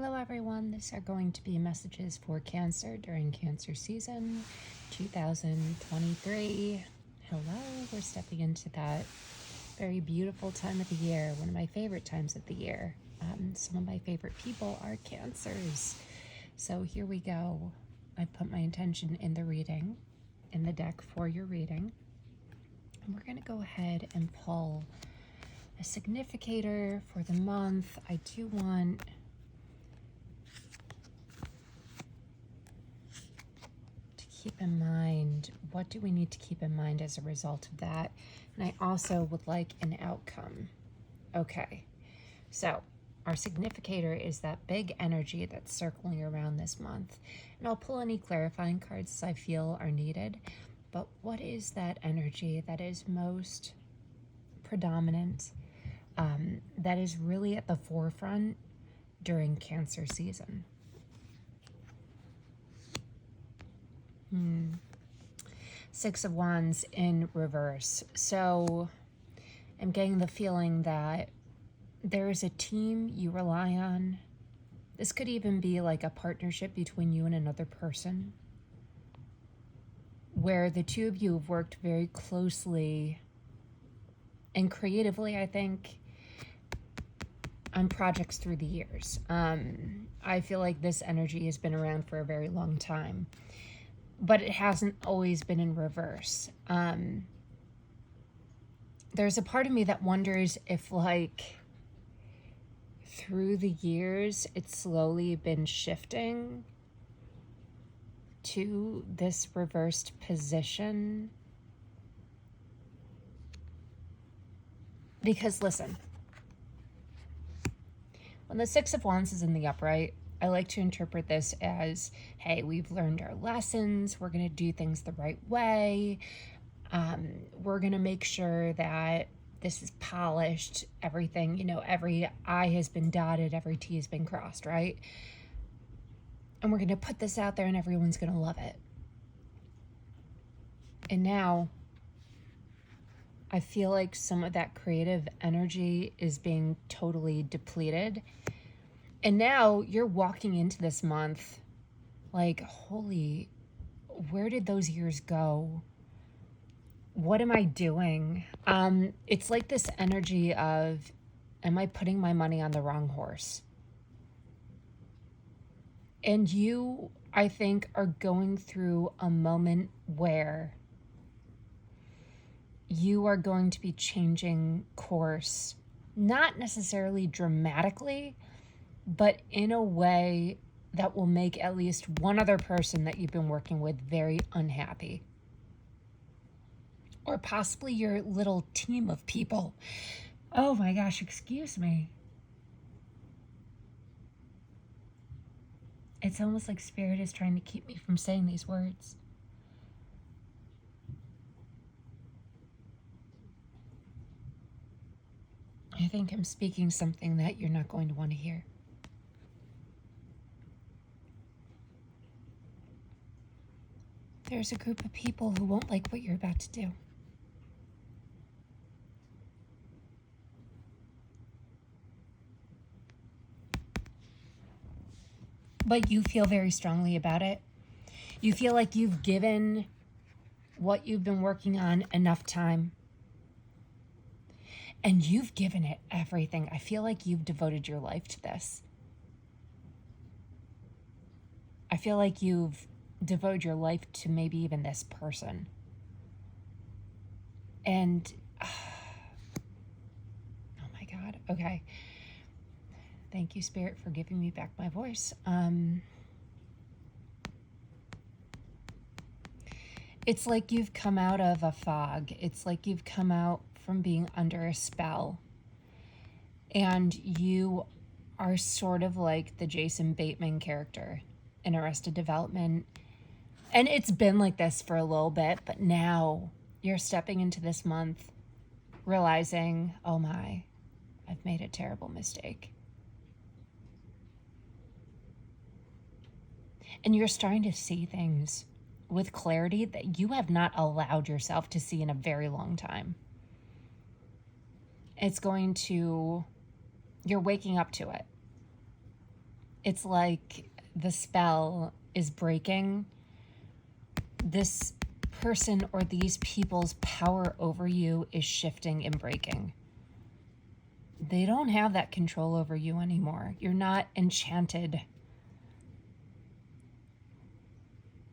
Hello everyone, these are going to be messages for Cancer during Cancer season 2023. Hello, we're stepping into that very beautiful time of the year, one of my favorite times of the year. Some of my favorite people are Cancers. So here we go. I put my intention in the reading, in the deck for your reading. And we're going to go ahead and pull a significator for the month. I do want keep in mind, what do we need to keep in mind as a result of that? And I also would like an outcome. Okay, so our significator is that big energy that's circling around this month. And I'll pull any clarifying cards as I feel are needed. But what is that energy that is most predominant, that is really at the forefront during Cancer season? Six of Wands in reverse. So I'm getting the feeling that there is a team you rely on. This could even be like a partnership between you and another person, where the two of you have worked very closely and creatively, I think, on projects through the years. I feel like this energy has been around for a very long time, but it hasn't always been in reverse. There's a part of me that wonders if, like, through the years, it's slowly been shifting to this reversed position. Because listen, when the Six of Wands is in the upright, I like to interpret this as, hey, we've learned our lessons. We're going to do things the right way. We're going to make sure that this is polished. Everything, you know, every I has been dotted, every T has been crossed, right? And we're going to put this out there and everyone's going to love it. And now I feel like some of that creative energy is being totally depleted. And now you're walking into this month like, holy, where did those years go? What am I doing? It's like this energy of, am I putting my money on the wrong horse? And you, I think, are going through a moment where you are going to be changing course, not necessarily dramatically, but in a way that will make at least one other person that you've been working with very unhappy. Or possibly your little team of people. Oh my gosh, excuse me. It's almost like Spirit is trying to keep me from saying these words. I think I'm speaking something that you're not going to want to hear. There's a group of people who won't like what you're about to do. But you feel very strongly about it. You feel like you've given what you've been working on enough time. And you've given it everything. I feel like you've devoted your life to this. I feel like you've devoted your life to maybe even this person. And, oh my God, okay. Thank you, Spirit, for giving me back my voice. It's like you've come out of a fog. It's like you've come out from being under a spell. And you are sort of like the Jason Bateman character in Arrested Development. And it's been like this for a little bit, but now you're stepping into this month realizing, oh my, I've made a terrible mistake. And you're starting to see things with clarity that you have not allowed yourself to see in a very long time. You're waking up to it. It's like the spell is breaking. This person or these people's power over you is shifting and breaking. They don't have that control over you anymore. You're not enchanted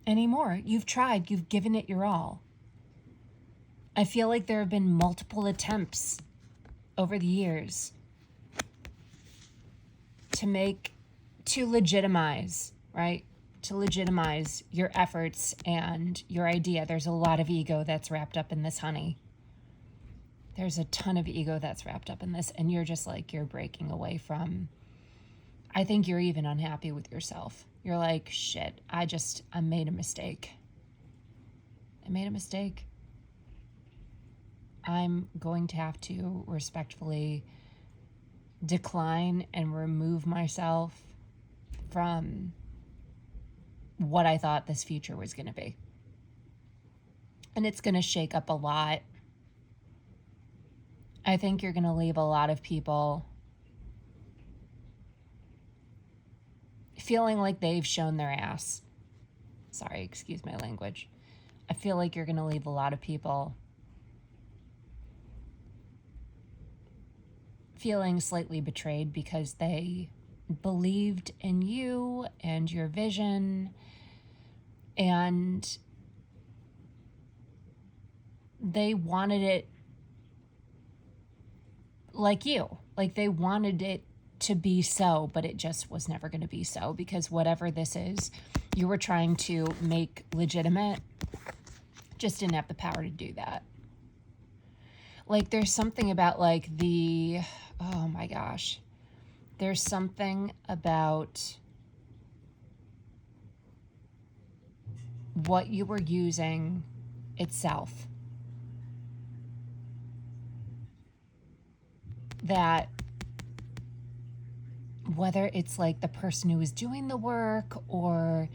anymore. You've tried, you've given it your all. I feel like there have been multiple attempts over the years to legitimize, right? To legitimize your efforts and your idea. There's a lot of ego that's wrapped up in this, honey. There's a ton of ego that's wrapped up in this, and you're just like, you're breaking away from, I think you're even unhappy with yourself. You're like, shit, I made a mistake. I made a mistake. I'm going to have to respectfully decline and remove myself from what I thought this future was going to be. And it's going to shake up a lot. I think you're going to leave a lot of people feeling like they've shown their ass. Sorry, excuse my language. I feel like you're going to leave a lot of people feeling slightly betrayed because they believed in you and your vision, and they wanted it like you. Like they wanted it to be so, but it just was never going to be so, because whatever this is you were trying to make legitimate just didn't have the power to do that. Like there's something about like oh my gosh, there's something about what you were using itself that, whether it's like the person who was doing the work, or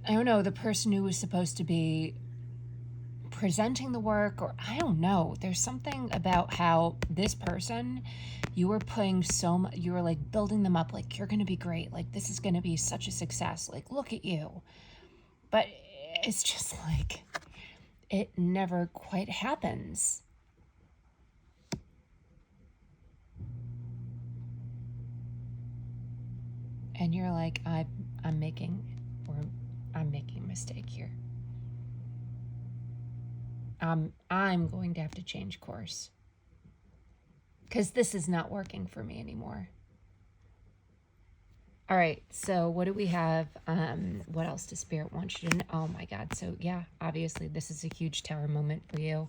I don't know, the person who was supposed to be presenting the work, or I don't know, there's something about how this person, you were putting so much, you were like building them up, like you're gonna be great, like this is gonna be such a success, like look at you. But it's just like it never quite happens. And you're like, I'm making a mistake here. I'm going to have to change course because this is not working for me anymore. All right, so what do we have? What else does Spirit want you to know? Oh my God. So yeah, obviously this is a huge Tower moment for you.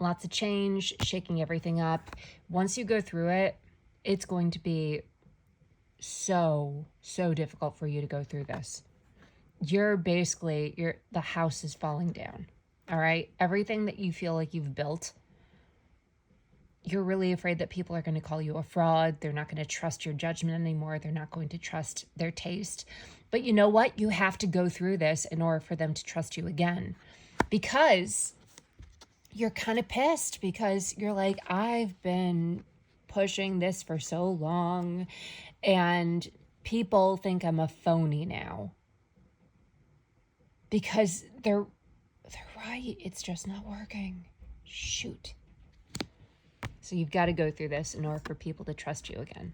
Lots of change, shaking everything up. Once you go through it, it's going to be so difficult for you to go through this. The house is falling down. All right. Everything that you feel like you've built, you're really afraid that people are going to call you a fraud. They're not going to trust your judgment anymore. They're not going to trust their taste. But you know what? You have to go through this in order for them to trust you again, because you're kind of pissed, because you're like, I've been pushing this for so long and people think I'm a phony now, because they're right. It's just not working. Shoot. So you've got to go through this in order for people to trust you again.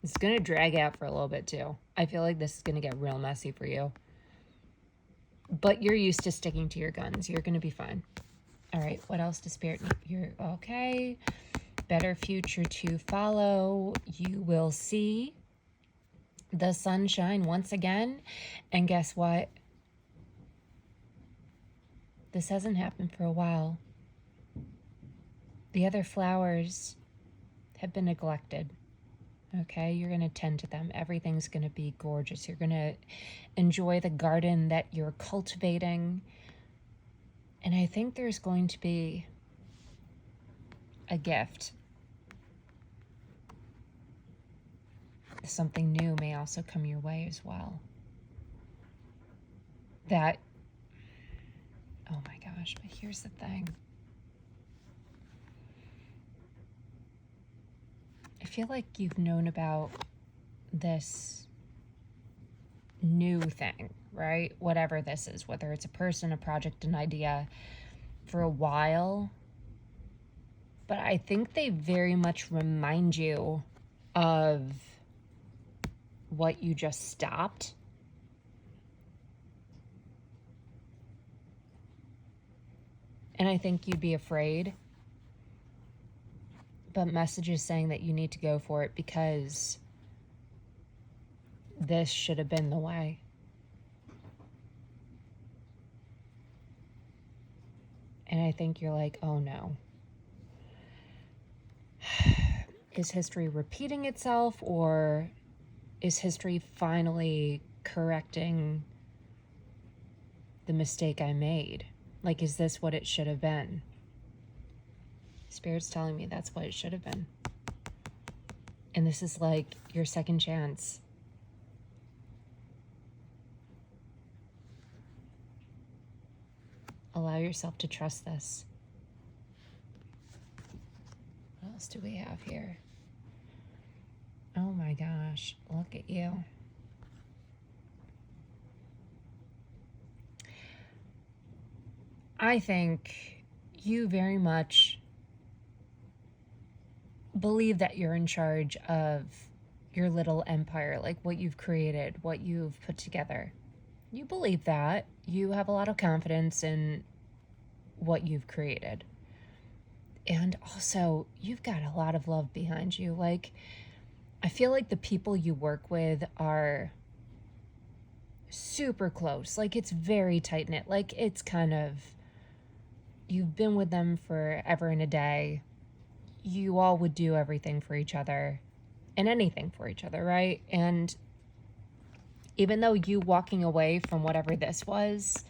It's going to drag out for a little bit too. I feel like this is going to get real messy for you. But you're used to sticking to your guns. You're going to be fine. All right. What else does Spirit need? You're okay. Better future to follow. You will see the sunshine once again. And guess what? This hasn't happened for a while. The other flowers have been neglected. Okay, you're going to tend to them. Everything's going to be gorgeous. You're going to enjoy the garden that you're cultivating. And I think there's going to be a gift. Something new may also come your way as well. That, oh my gosh, but here's the thing. feel like you've known about this new thing, right? Whatever this is, whether it's a person, a project, an idea, for a while. But I think they very much remind you of what you just stopped. And I think you'd be afraid. But messages saying that you need to go for it because this should have been the way. And I think you're like, oh no. Is history repeating itself, or is history finally correcting the mistake I made? Like, is this what it should have been? Spirit's telling me that's what it should have been. And this is like your second chance. Allow yourself to trust this. What else do we have here? Oh my gosh, look at you. I think you very much believe that you're in charge of your little empire, like what you've created, what you've put together. You believe that. You have a lot of confidence in what you've created. And also, you've got a lot of love behind you. Like, I feel like the people you work with are super close. Like, it's very tight-knit. Like, it's kind of, you've been with them forever and a day. You all would do everything for each other and anything for each other, right? And even though you walking away from whatever this was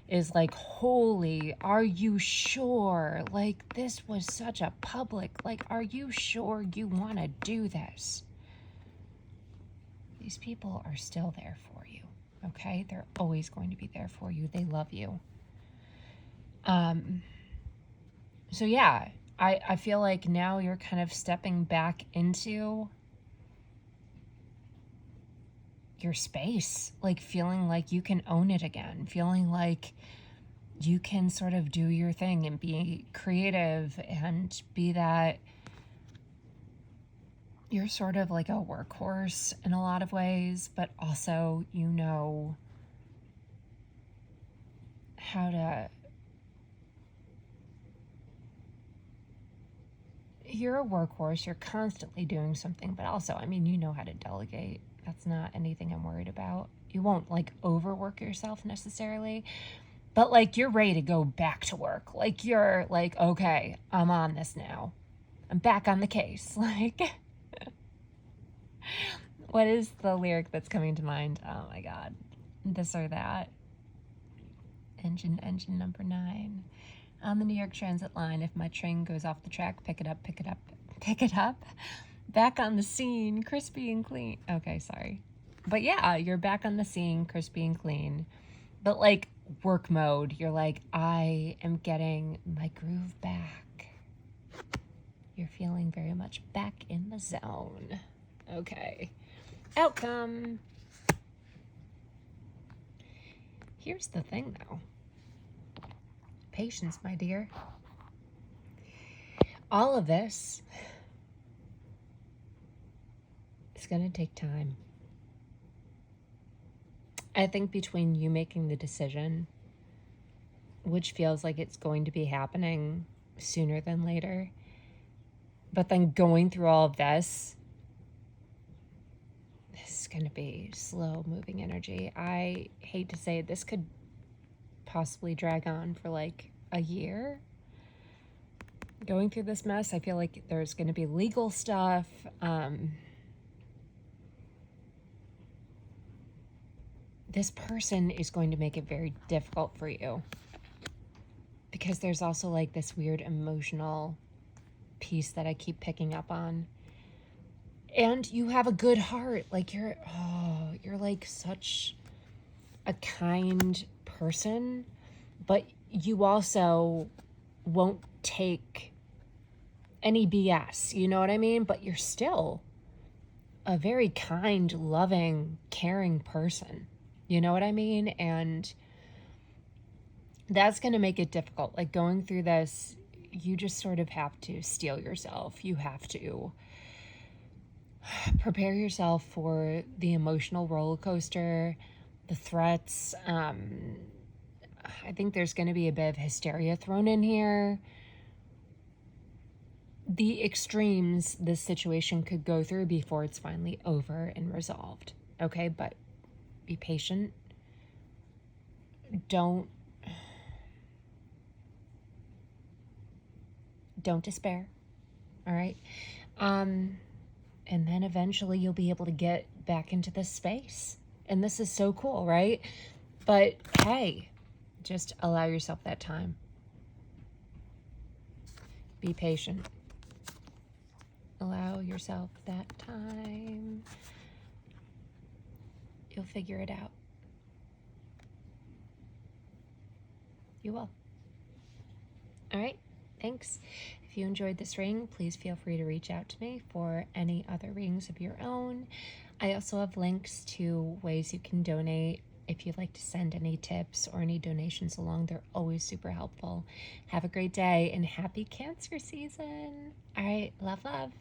is like, holy, are you sure? Like, this was such a public, like, are you sure you want to do this? These people are still there for you, okay? They're always going to be there for you. They love you. So yeah, I feel like now you're kind of stepping back into your space, like feeling like you can own it again, feeling like you can sort of do your thing and be creative and be that you're sort of like a workhorse in a lot of ways, but also you know how to, you're a workhorse, you're constantly doing something, but also, I mean, you know how to delegate. That's not anything I'm worried about. You won't like overwork yourself necessarily, but like you're ready to go back to work. Like you're like, okay, I'm on this now. I'm back on the case. Like, what is the lyric that's coming to mind? Oh my God. This or that. Engine number 9. On the New York Transit line, if my train goes off the track, pick it up, pick it up, pick it up. Back on the scene, crispy and clean. Okay, sorry. But yeah, you're back on the scene, crispy and clean. But like work mode, you're like, I am getting my groove back. You're feeling very much back in the zone. Okay. Outcome. Here's the thing though. Patience, my dear. All of this is going to take time. I think between you making the decision, which feels like it's going to be happening sooner than later, but then going through all of this is going to be slow moving energy. I hate to say it, this could possibly drag on for like a year. Going through this mess, I feel like there's going to be legal stuff. This person is going to make it very difficult for you because there's also like this weird emotional piece that I keep picking up on. And you have a good heart. Like you're like such a kind person, but you also won't take any BS, you know what I mean? But you're still a very kind, loving, caring person. You know what I mean? And that's going to make it difficult. Like going through this, you just sort of have to steel yourself. You have to prepare yourself for the emotional roller coaster, the threats. I think there's going to be a bit of hysteria thrown in here. The extremes this situation could go through before it's finally over and resolved. Okay, but be patient. Don't despair. All right. And then eventually you'll be able to get back into this space. And this is so cool, right? But hey, just allow yourself that time. Be patient. Allow yourself that time. You'll figure it out. You will. All right. Thanks. If you enjoyed this reading, please feel free to reach out to me for any other readings of your own. I also have links to ways you can donate. If you'd like to send any tips or any donations along, they're always super helpful. Have a great day and happy Cancer season. All right. Love, love.